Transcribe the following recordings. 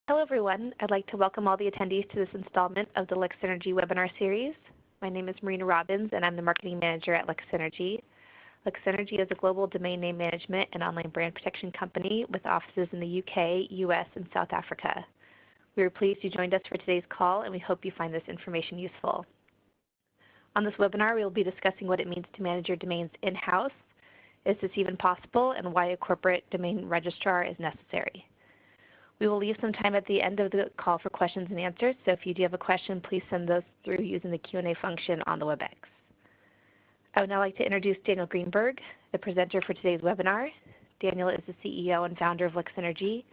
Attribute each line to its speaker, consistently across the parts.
Speaker 1: Hello, everyone. I'd like to welcome all the attendees to this installment of the Lexsynergy webinar series. My name is Marina Robbins, and I'm the Marketing Manager at Lexsynergy. Lexsynergy is a global domain name management and online brand protection company with offices in the UK, US, and South Africa. We are pleased you joined us for today's call, and we hope you find this information useful. On this webinar, we will be discussing what it means to manage your domains in-house. Is this even possible, and why a corporate domain registrar is necessary? We will leave some time at the end of the call for questions and answers, so if you do have a question, please send those through using the Q&A function on the WebEx. I would now like to introduce Daniel Greenberg, the presenter for today's webinar. Daniel is the CEO and founder of Lexsynergy.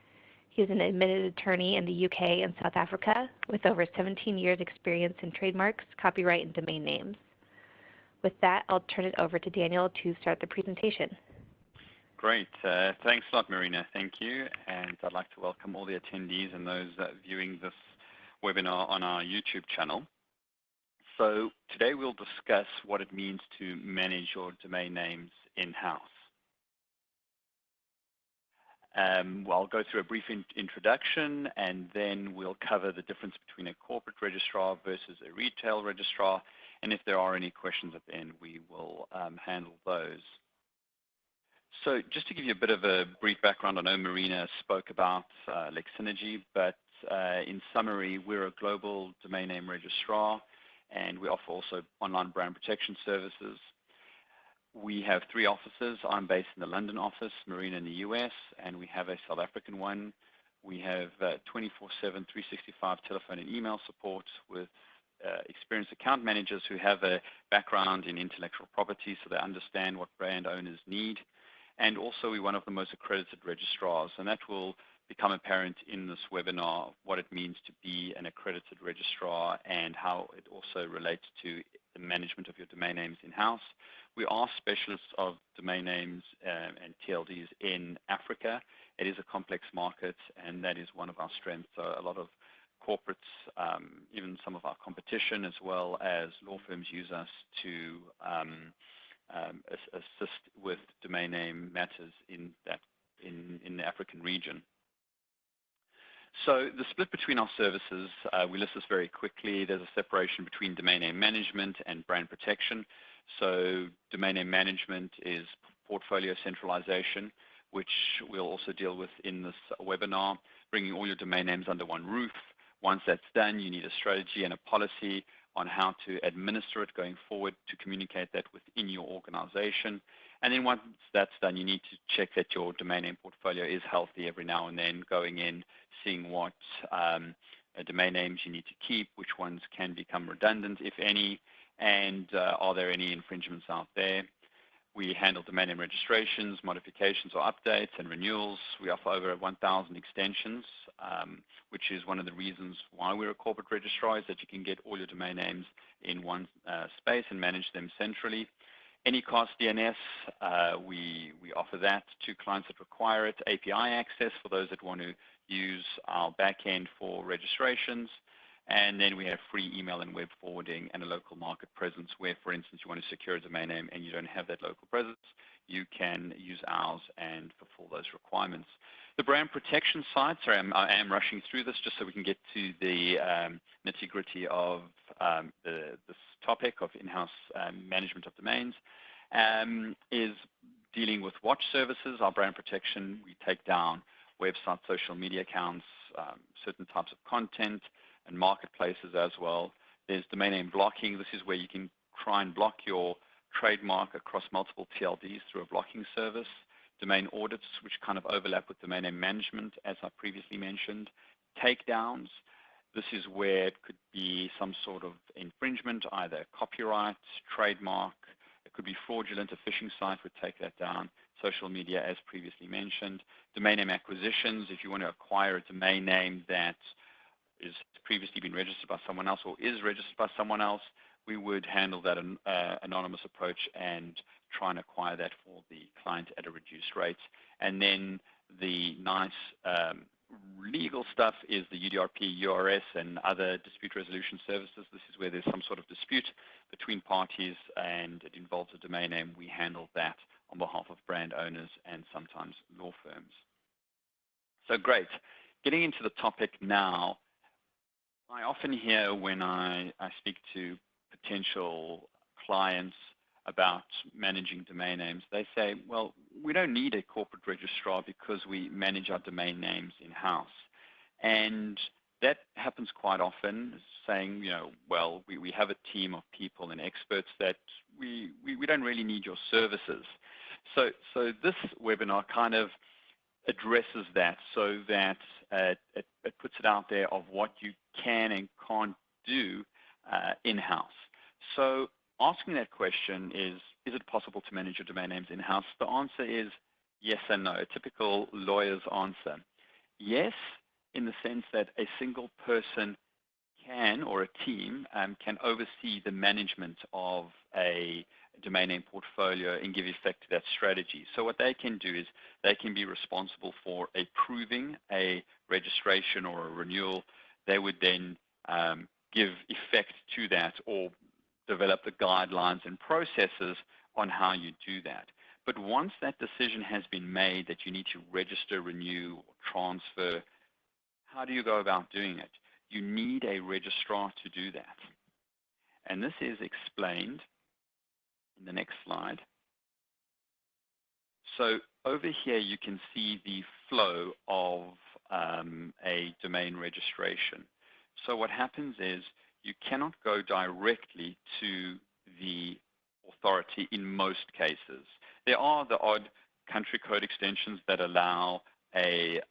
Speaker 1: He is an admitted attorney in the UK and South Africa with over 17 years experience in trademarks, copyright, and domain names. With that, I'll turn it over to Daniel to start the presentation.
Speaker 2: Great. Thanks a lot, Marina. Thank you. And I'd like to welcome all the attendees and those viewing this webinar on our YouTube channel. So today we'll discuss what it means to manage your domain names in-house. I'll go through a brief introduction, and then we'll cover the difference between a corporate registrar versus a retail registrar. And if there are any questions at the end, we will handle those. So just to give you a bit of a brief background, I know Marina spoke about Lexsynergy, but in summary, we're a global domain name registrar, and we offer also online brand protection services. We have 3 offices. I'm based in the London office, Marina in the US, and we have a South African one. We have 24/7, 365 telephone and email support with experienced account managers who have a background in intellectual property, so they understand what brand owners need. And also, we're one of the most accredited registrars, and that will become apparent in this webinar, what it means to be an accredited registrar and how it also relates to the management of your domain names in-house. We are specialists of domain names and TLDs in Africa. It is a complex market, and that is one of our strengths. So a lot of corporates, even some of our competition, as well as law firms, use us to assist with domain name matters in the African region. So the split between our services, we list this very quickly. There's a separation between domain name management and brand protection. So domain name management is portfolio centralization, which we'll also deal with in this webinar, bringing all your domain names under one roof. Once that's done, you need a strategy and a policy on how to administer it going forward to communicate that within your organization. And then once that's done, you need to check that your domain name portfolio is healthy every now and then, going in, seeing what domain names you need to keep, which ones can become redundant, if any, and are there any infringements out there. We handle domain name registrations, modifications or updates, and renewals. We offer over 1,000 extensions, which is one of the reasons why we're a corporate registrar, is that you can get all your domain names in one space and manage them centrally. Anycast DNS, we offer that to clients that require it. API access for those that want to use our backend for registrations. And then we have free email and web forwarding and a local market presence where, for instance, you want to secure a domain name and you don't have that local presence, you can use ours and fulfill those requirements. The brand protection side, sorry, I am rushing through this just so we can get to the nitty-gritty of this topic of in-house management of domains, is dealing with watch services. Our brand protection, we take down websites, social media accounts, certain types of content, and marketplaces as well. There's domain name blocking. This is where you can try and block your trademark across multiple TLDs through a blocking service. Domain audits, which kind of overlap with domain name management, as I previously mentioned. Takedowns. This is where it could be some sort of infringement, either copyright, trademark. It could be fraudulent. A phishing site would take that down. Social media, as previously mentioned. Domain name acquisitions. If you want to acquire a domain name that is previously been registered by someone else or is registered by someone else, we would handle that anonymous approach and try and acquire that for the client at a reduced rate. And then the nice legal stuff is the UDRP, URS, and other dispute resolution services. This is where there's some sort of dispute between parties and it involves a domain name. We handle that on behalf of brand owners and sometimes law firms. So great. getting into the topic now, I often hear when I speak to potential clients about managing domain names, they say, well, we don't need a corporate registrar because we manage our domain names in-house. And that happens quite often, saying, well, we have a team of people and experts that we don't really need your services. So this webinar kind of addresses that, so that it puts it out there of what you can and can't do in-house. So asking that question is it possible to manage your domain names in-house? The answer is yes and no, a typical lawyer's answer. Yes, in the sense that a single person can, or a team, can oversee the management of a domain name portfolio and give effect to that strategy. So what they can do is they can be responsible for approving a registration or a renewal. They would then give effect to that or develop the guidelines and processes on how you do that. But once that decision has been made that you need to register, renew, or transfer, how do you go about doing it? You need a registrar to do that. And this is explained in the next slide. So over here you can see the flow of a domain registration. So what happens is you cannot go directly to the authority in most cases. There are the odd country code extensions that allow a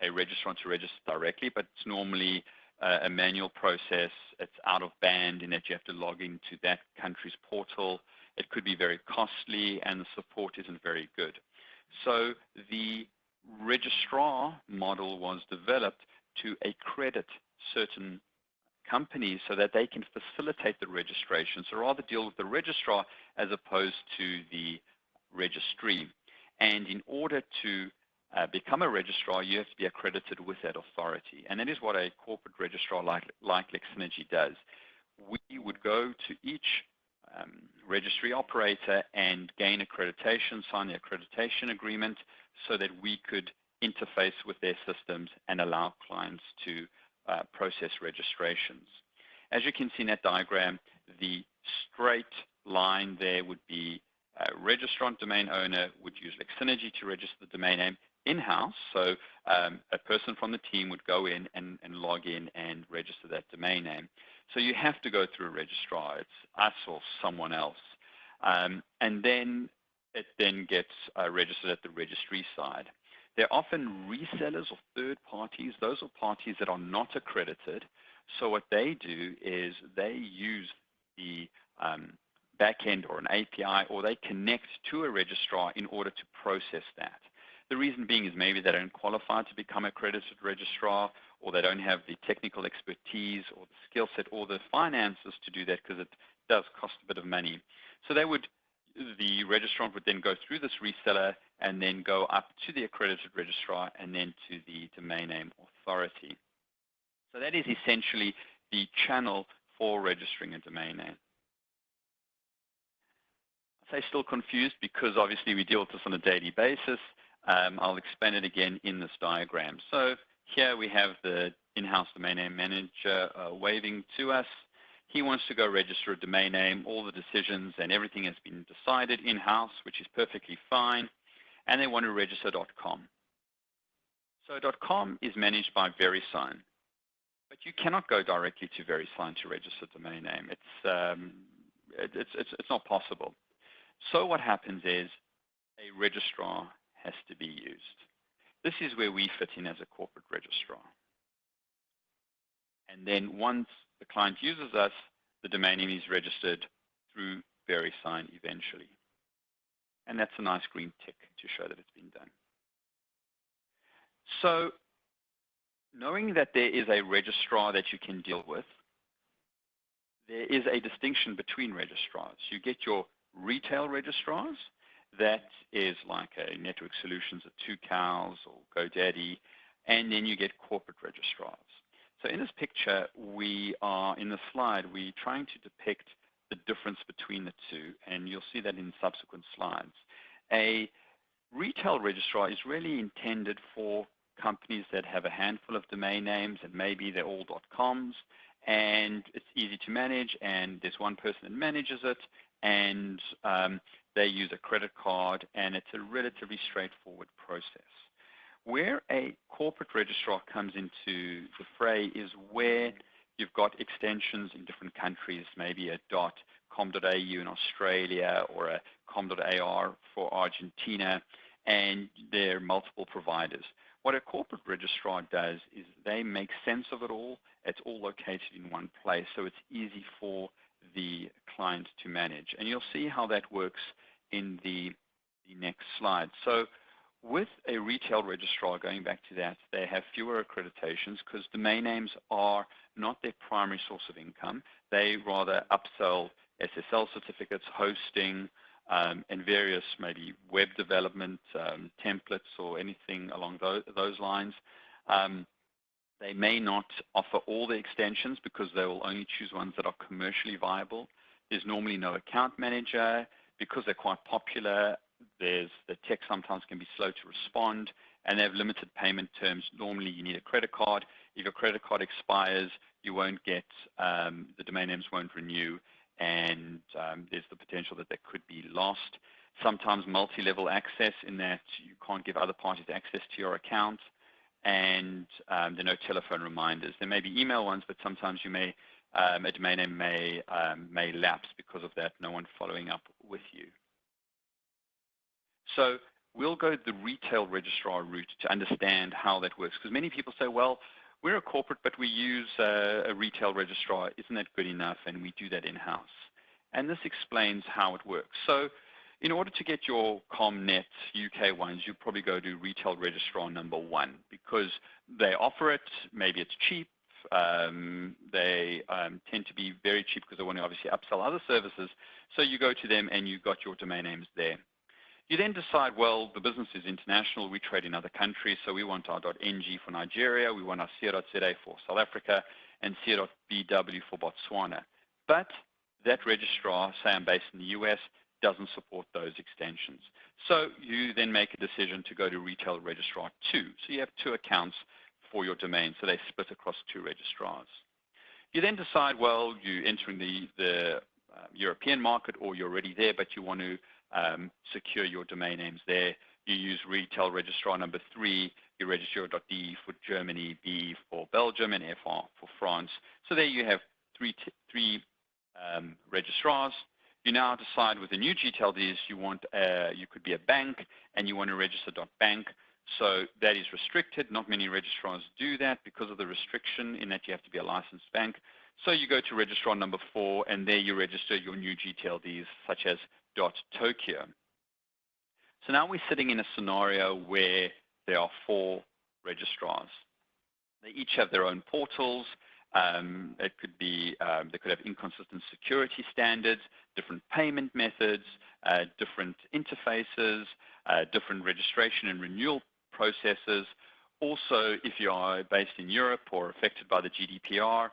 Speaker 2: registrant to register directly, but it's normally a manual process. It's out of band in that you have to log into that country's portal. It could be very costly and the support isn't very good. So the registrar model was developed to accredit certain companies so that they can facilitate the registration. So rather deal with the registrar as opposed to the registry. And in order to become a registrar, you have to be accredited with that authority. And that is what a corporate registrar like Lexsynergy does. We would go to each registry operator and gain accreditation, sign the accreditation agreement so that we could interface with their systems and allow clients to process registrations. As you can see in that diagram, the straight line there would be a registrant domain owner would use Lexsynergy to register the domain name in-house. So a person from the team would go in and log in and register that domain name. So you have to go through a registrar. It's us or someone else. And then it then gets registered at the registry side. They're often resellers or third parties. Those are parties that are not accredited. So what they do is they use the backend or an API, or they connect to a registrar in order to process that. The reason being is maybe they don't qualify to become an accredited registrar, or they don't have the technical expertise or the skill set or the finances to do that, because it does cost a bit of money. So the registrant would then go through this reseller and then go up to the accredited registrar and then to the domain name authority. So that is essentially the channel for registering a domain name. I say still confused because obviously we deal with this on a daily basis. I'll explain it again in this diagram. So here we have the in-house domain name manager waving to us. He wants to go register a domain name. All the decisions and everything has been decided in-house, which is perfectly fine. And they want to register .com. So .com is managed by VeriSign. But you cannot go directly to VeriSign to register a domain name. It's not possible. So what happens is a registrar has to be used. This is where we fit in as a corporate registrar. And then once the client uses us, the domain name is registered through VeriSign eventually. And that's a nice green tick to show that it's been done. So knowing that there is a registrar that you can deal with, there is a distinction between registrars. You get your retail registrars. That is like a Network Solutions, a 2Cows or GoDaddy, and then you get corporate registrars. So in this picture, in the slide, we're trying to depict the difference between the two, and you'll see that in subsequent slides. A retail registrar is really intended for companies that have a handful of domain names and maybe they're all .coms, and it's easy to manage, and there's one person that manages it, and they use a credit card, and it's a relatively straightforward process. Where a corporate registrar comes into the fray is where you've got extensions in different countries, maybe a .com.au in Australia or a .com.ar for Argentina, and there are multiple providers. What a corporate registrar does is they make sense of it all. It's all located in one place, so it's easy for the client to manage. And you'll see how that works in the next slide. So with a retail registrar, going back to that, they have fewer accreditations because domain names are not their primary source of income. They rather upsell SSL certificates, hosting, and various maybe web development templates or anything along those lines. They may not offer all the extensions because they will only choose ones that are commercially viable. There's normally no account manager because they're quite popular. The tech sometimes can be slow to respond, and they have limited payment terms. Normally you need a credit card. If your credit card expires, you won't get, the domain names won't renew, and there's the potential that they could be lost. Sometimes multi-level access in that you can't give other parties access to your account, and there are no telephone reminders. There may be email ones, but sometimes you may, a domain name may lapse because of that, no one following up with you. So we'll go the retail registrar route to understand how that works, because many people say, well, we're a corporate, but we use a retail registrar. Isn't that good enough? And we do that in-house. And this explains how it works. So in order to get your ComNet UK ones, you probably go to retail registrar number 1 because they offer it. Maybe it's cheap. They tend to be very cheap because they want to obviously upsell other services. So you go to them and you've got your domain names there. You then decide, well, the business is international. We trade in other countries, so we want our .ng for Nigeria. We want our .co.za for South Africa and .bw for Botswana. But that registrar, say I'm based in the US, doesn't support those extensions. So you then make a decision to go to retail registrar 2. So you have 2 accounts for your domain, so they split across 2 registrars. You then decide, well, you're entering the European market, or you're already there, but you want to secure your domain names there. You use retail registrar number 3. You register your .de for Germany, BE for Belgium, and FR for France. So there you have three registrars. You now decide with the new GTLDs you want, you could be a bank and you want to register .bank. So that is restricted. Not many registrars do that because of the restriction in that you have to be a licensed bank. So you go to registrar number 4 and there you register your new GTLDs such as .Tokyo. So now we're sitting in a scenario where there are 4 registrars. They each have their own portals. It could be, they could have inconsistent security standards, different payment methods, different interfaces, different registration and renewal processes. Also, if you are based in Europe or affected by the GDPR,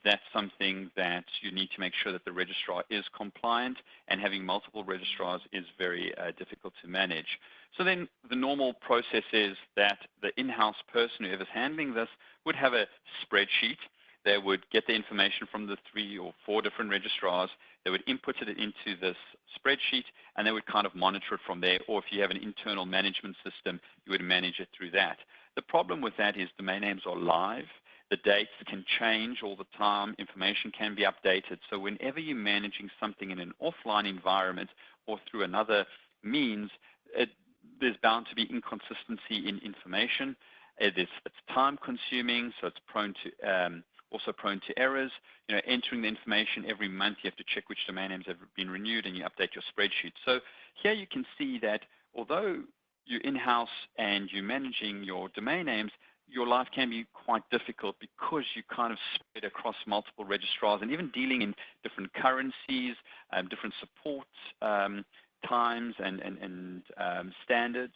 Speaker 2: that's something that you need to make sure that the registrar is compliant, and having multiple registrars is very difficult to manage. So then the normal process is that the in-house person, whoever's handling this, would have a spreadsheet. They would get the information from the 3 or 4 different registrars. They would input it into this spreadsheet, and they would kind of monitor it from there. Or if you have an internal management system, you would manage it through that. The problem with that is domain names are live. The dates can change all the time. Information can be updated. So whenever you're managing something in an offline environment or through another means, there's bound to be inconsistency in information. It's time consuming, so it's prone to also prone to errors. You know, entering the information every month, you have to check which domain names have been renewed, and you update your spreadsheet. So here you can see that although you're in-house and you're managing your domain names, your life can be quite difficult because you kind of spread across multiple registrars and even dealing in different currencies, different support times and standards.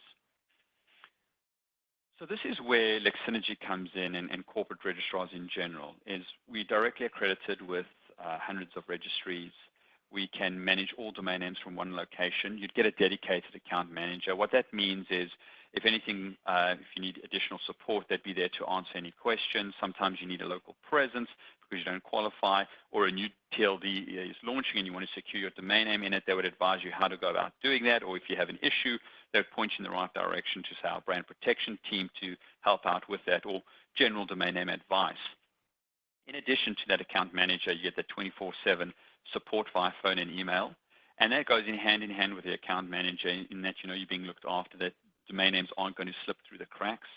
Speaker 2: So this is where Lexsynergy comes in, and corporate registrars in general, is we directly accredited with hundreds of registries. We can manage all domain names from one location. You'd get a dedicated account manager. What that means is If anything, if you need additional support, they'd be there to answer any questions. Sometimes you need a local presence because you don't qualify, or a new TLD is launching and you want to secure your domain name in it. They would advise you how to go about doing that, or if you have an issue, they would point you in the right direction to, say, our brand protection team to help out with that, or general domain name advice. In addition to that account manager, you get the 24/7 support via phone and email, and that goes in hand with the account manager in that you know you're being looked after, that domain names aren't going to slip through the cracks.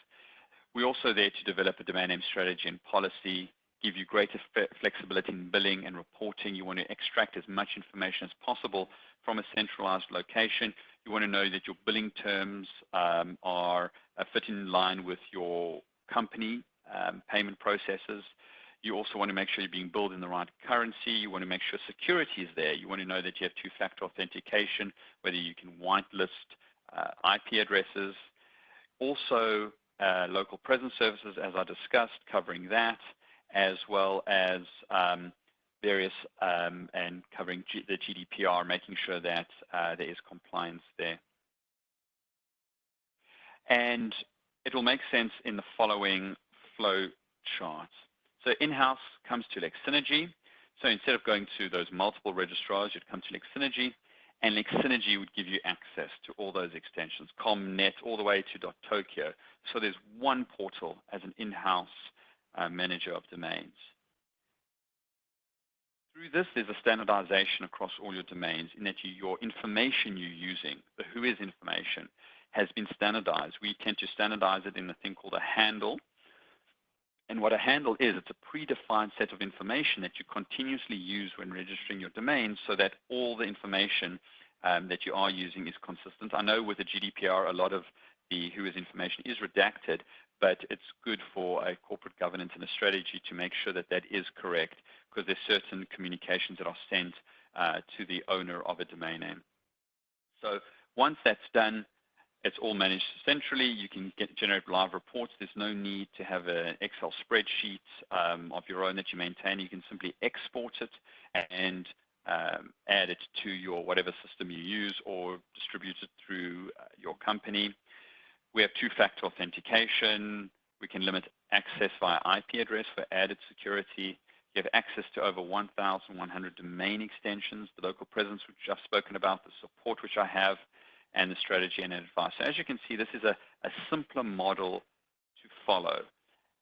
Speaker 2: We're also there to develop a domain name strategy and policy, give you greater flexibility in billing and reporting. You want to extract as much information as possible from a centralized location. You want to know that your billing terms are fit in line with your company payment processes. You also want to make sure you're being billed in the right currency. You want to make sure security is there. You want to know that you have two-factor authentication, whether you can whitelist IP addresses. Also, local presence services, as I discussed, covering that, as well as various and covering the GDPR, making sure that there is compliance there. And it will make sense in the following flow charts. So in-house comes to Lexsynergy. So instead of going to those multiple registrars, you'd come to Lexsynergy, and Lexsynergy would give you access to all those extensions, .net all the way to .tokyo. So there's one portal as an in-house manager of domains. Through this, there's a standardization across all your domains in that your information you're using, the whois information, has been standardized. We tend to standardize it in a thing called a handle. And what a handle is, it's a predefined set of information that you continuously use when registering your domain so that all the information that you are using is consistent. I know with the GDPR, a lot of the whois information is redacted, but it's good for a corporate governance and a strategy to make sure that that is correct, because there's certain communications that are sent to the owner of a domain name. So once that's done, it's all managed centrally. You can generate live reports. There's no need to have an Excel spreadsheet of your own that you maintain. You can simply export it and add it to your whatever system you use or distribute it through your company. We have two-factor authentication. We can limit access via IP address for added security. You have access to over 1,100 domain extensions, the local presence, which I've spoken about, the support, which I have, and the strategy and advice. So as you can see, this is a simpler model to follow.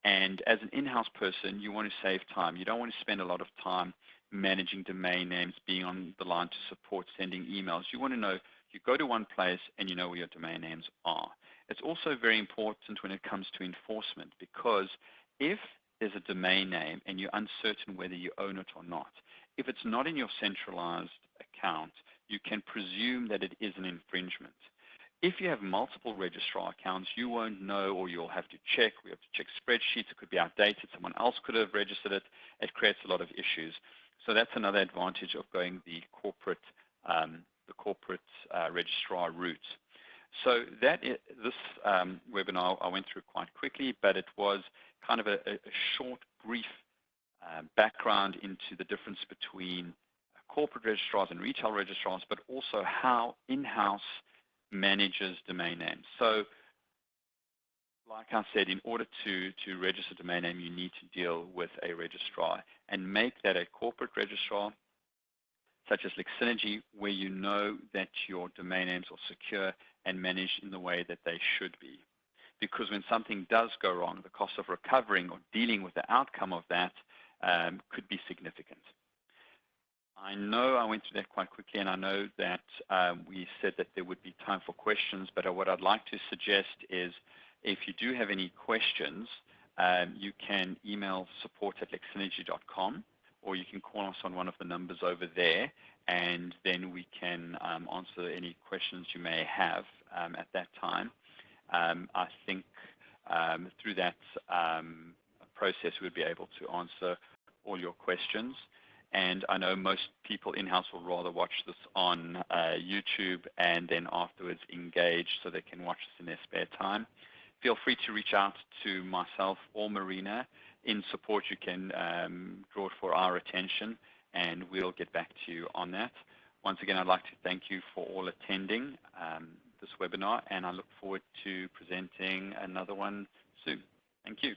Speaker 2: And as an in-house person, you want to save time. You don't want to spend a lot of time managing domain names, being on the line to support, sending emails. You want to know, you go to one place and you know where your domain names are. It's also very important when it comes to enforcement, because if there's a domain name and you're uncertain whether you own it or not, if it's not in your centralized account, you can presume that it is an infringement. If you have multiple registrar accounts, you won't know, or you'll have to check. We have to check spreadsheets. It could be outdated. Someone else could have registered it. It creates a lot of issues. So that's another advantage of going the corporate registrar route. So this webinar I went through quite quickly, but it was kind of a short, brief background into the difference between corporate registrars and retail registrars, but also how in-house manages domain names. So like I said, in order to register a domain name, you need to deal with a registrar and make that a corporate registrar, such as Lexsynergy, where you know that your domain names are secure and managed in the way that they should be. Because when something does go wrong, the cost of recovering or dealing with the outcome of that could be significant. I know I went through that quite quickly, and I know that we said that there would be time for questions, but what I'd like to suggest is if you do have any questions, you can email support@lexsynergy.com, or you can call us on one of the numbers over there, and then we can answer any questions you may have at that time. I think through that process, we'll be able to answer all your questions. And I know most people in-house will rather watch this on YouTube and then afterwards engage so they can watch this in their spare time. Feel free to reach out to myself or Marina. In support, you can draw it for our attention, and we'll get back to you on that. Once again, I'd like to thank you for all attending this webinar, and I look forward to presenting another one soon. Thank you.